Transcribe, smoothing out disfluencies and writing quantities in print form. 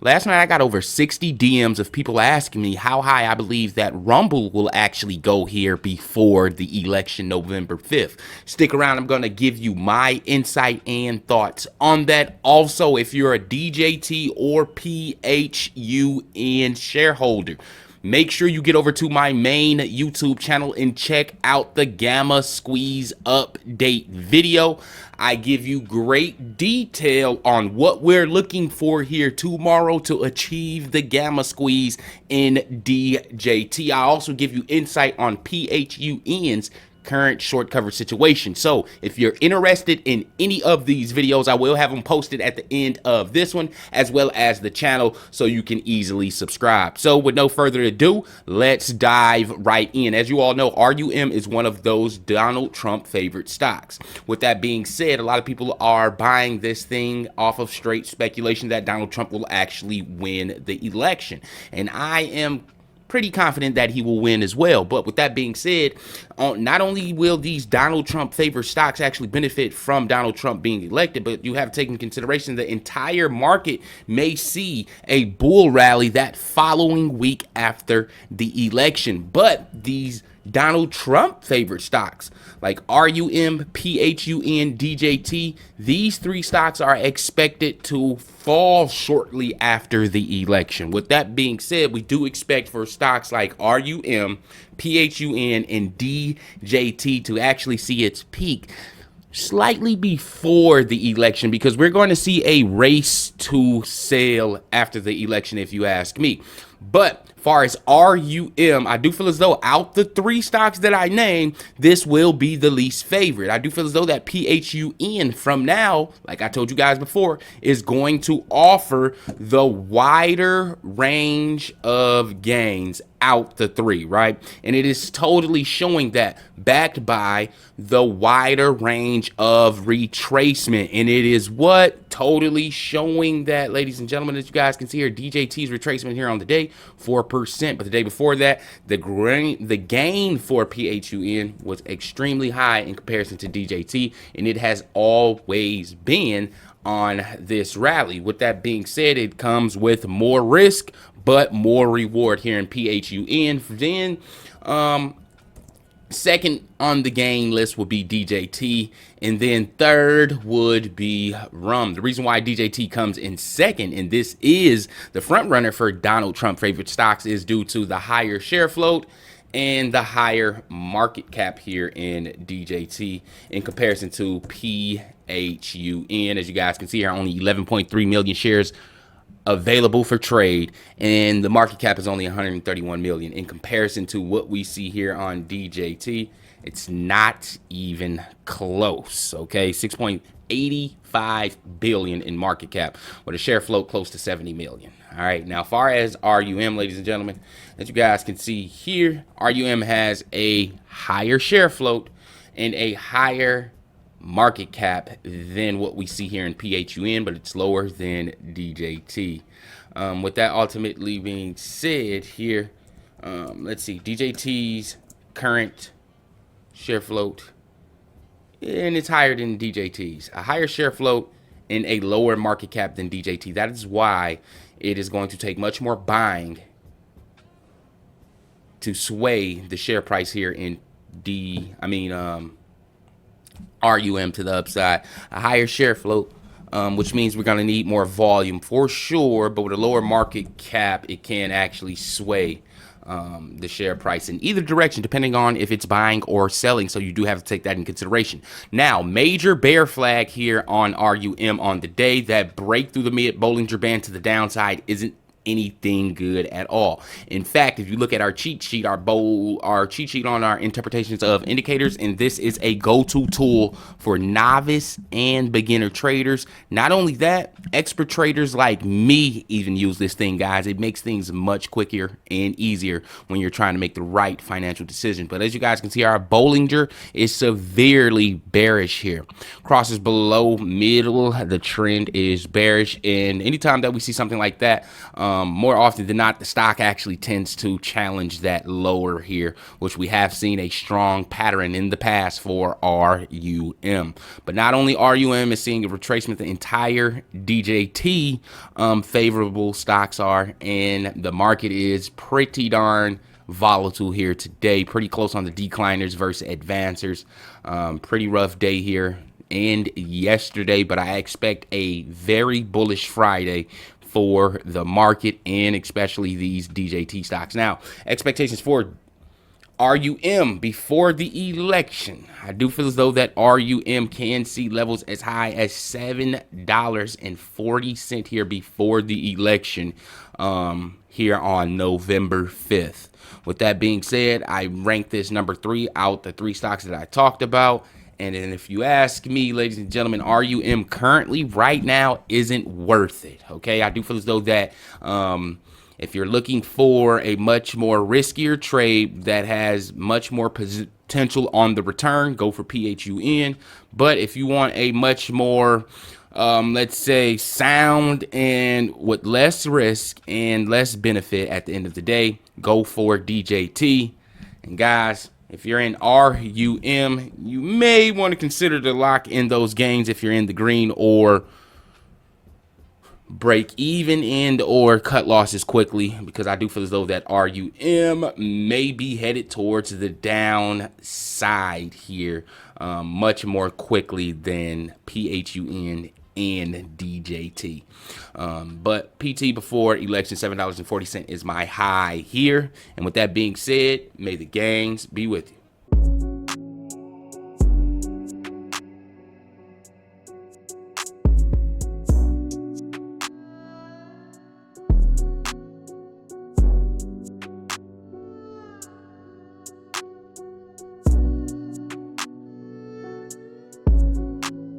Last night I got over 60 DMs of people asking me how high I believe that Rumble will actually go here before the election November 5th. Stick around, I'm going to give you my insight and thoughts on that. Also, if you're a DJT or PHUN shareholder, make sure you get over to my main YouTube channel and check out the Gamma Squeeze update video. I give you great detail on what we're looking for here tomorrow to achieve the Gamma Squeeze in DJT. I also give you insight on PHUN's current short cover situation. So if you're interested in any of these videos, I will have them posted at the end of this one, as well as the channel, so you can easily subscribe. So with no further ado, let's dive right in. As you all know, RUM is one of those Donald Trump favorite stocks. With that being said, a lot of people are buying this thing off of straight speculation that Donald Trump will actually win the election. And I am pretty confident that he will win as well. But with that being said, not only will these Donald Trump favored stocks actually benefit from Donald Trump being elected, but you have to take into consideration the entire market may see a bull rally that following week after the election. But these Donald Trump favored stocks like RUM, PHUN, DJT, these three stocks are expected to fall shortly after the election. With that being said, we do expect for stocks like RUM, PHUN, and DJT to actually see its peak slightly before the election, because we're going to see a race to sell after the election, if you ask me. But far as RUM, I do feel as though out the three stocks that I named, this will be the least favorite. I do feel as though that PHUN from now, like I told you guys before, is going to offer the wider range of gains out the three, right? And it is totally showing that, backed by the wider range of retracement. And it is what totally showing that, ladies and gentlemen, as you guys can see here, DJT's retracement here on the day, 4%. But the day before that, the gain for PHUN was extremely high in comparison to DJT, and it has always been on this rally. With that being said, it comes with more risk but more reward here in PHUN. Then second on the gain list would be DJT, and then third would be RUM. The reason why DJT comes in second, and this is the front runner for Donald Trump favorite stocks, is due to the higher share float and the higher market cap here in DJT in comparison to PHUN. As you guys can see here, only 11.3 million shares available for trade, and the market cap is only 131 million in comparison to what we see here on DJT. It's not even close. Okay, 6.85 billion in market cap with a share float close to 70 million. All right, now far as RUM, ladies and gentlemen, as you guys can see here, RUM has a higher share float and a higher market cap than what we see here in PHUN, but it's lower than DJT. With that ultimately being said here, let's see, DJT's current share float, and it's higher than DJT's. A higher share float and a lower market cap than DJT. That is why it is going to take much more buying to sway the share price here in RUM to the upside. A higher share float, which means we're going to need more volume for sure, but with a lower market cap, it can actually sway the share price in either direction, depending on if it's buying or selling. So you do have to take that in consideration. Now, major bear flag here on RUM on the day. That break through the mid Bollinger Band to the downside isn't anything good at all. In fact, if you look at our cheat sheet, our cheat sheet on our interpretations of indicators, and this is a go-to tool for novice and beginner traders. Not only that, expert traders like me even use this thing, guys. It makes things much quicker and easier when you're trying to make the right financial decision. But as you guys can see, our Bollinger is severely bearish here. Crosses below middle, the trend is bearish, and anytime that we see something like that, more often than not, the stock actually tends to challenge that lower here, which we have seen a strong pattern in the past for RUM. But not only RUM is seeing a retracement, the entire DJT favorable stocks are, and the market is pretty darn volatile here today. Pretty close on the decliners versus advancers. Pretty rough day here and yesterday, but I expect a very bullish Friday for the market and especially these DJT stocks. Now, expectations for RUM before the election. I do feel as though that RUM can see levels as high as $7.40 here before the election here on November 5th. With that being said, I rank this number 3 out the 3 stocks that I talked about. And then if you ask me, ladies and gentlemen, RUM currently right now isn't worth it. Okay, I do feel as though that if you're looking for a much more riskier trade that has much more potential on the return, go for PHUN. But if you want a much more let's say sound and with less risk and less benefit at the end of the day, go for DJT. And guys, if you're in RUM, you may want to consider to lock in those gains if you're in the green, or break even and or cut losses quickly, because I do feel as though that RUM may be headed towards the downside here much more quickly than PHUN and DJT. But PT before election, $7.40 is my high here. And with that being said, may the gains be with you.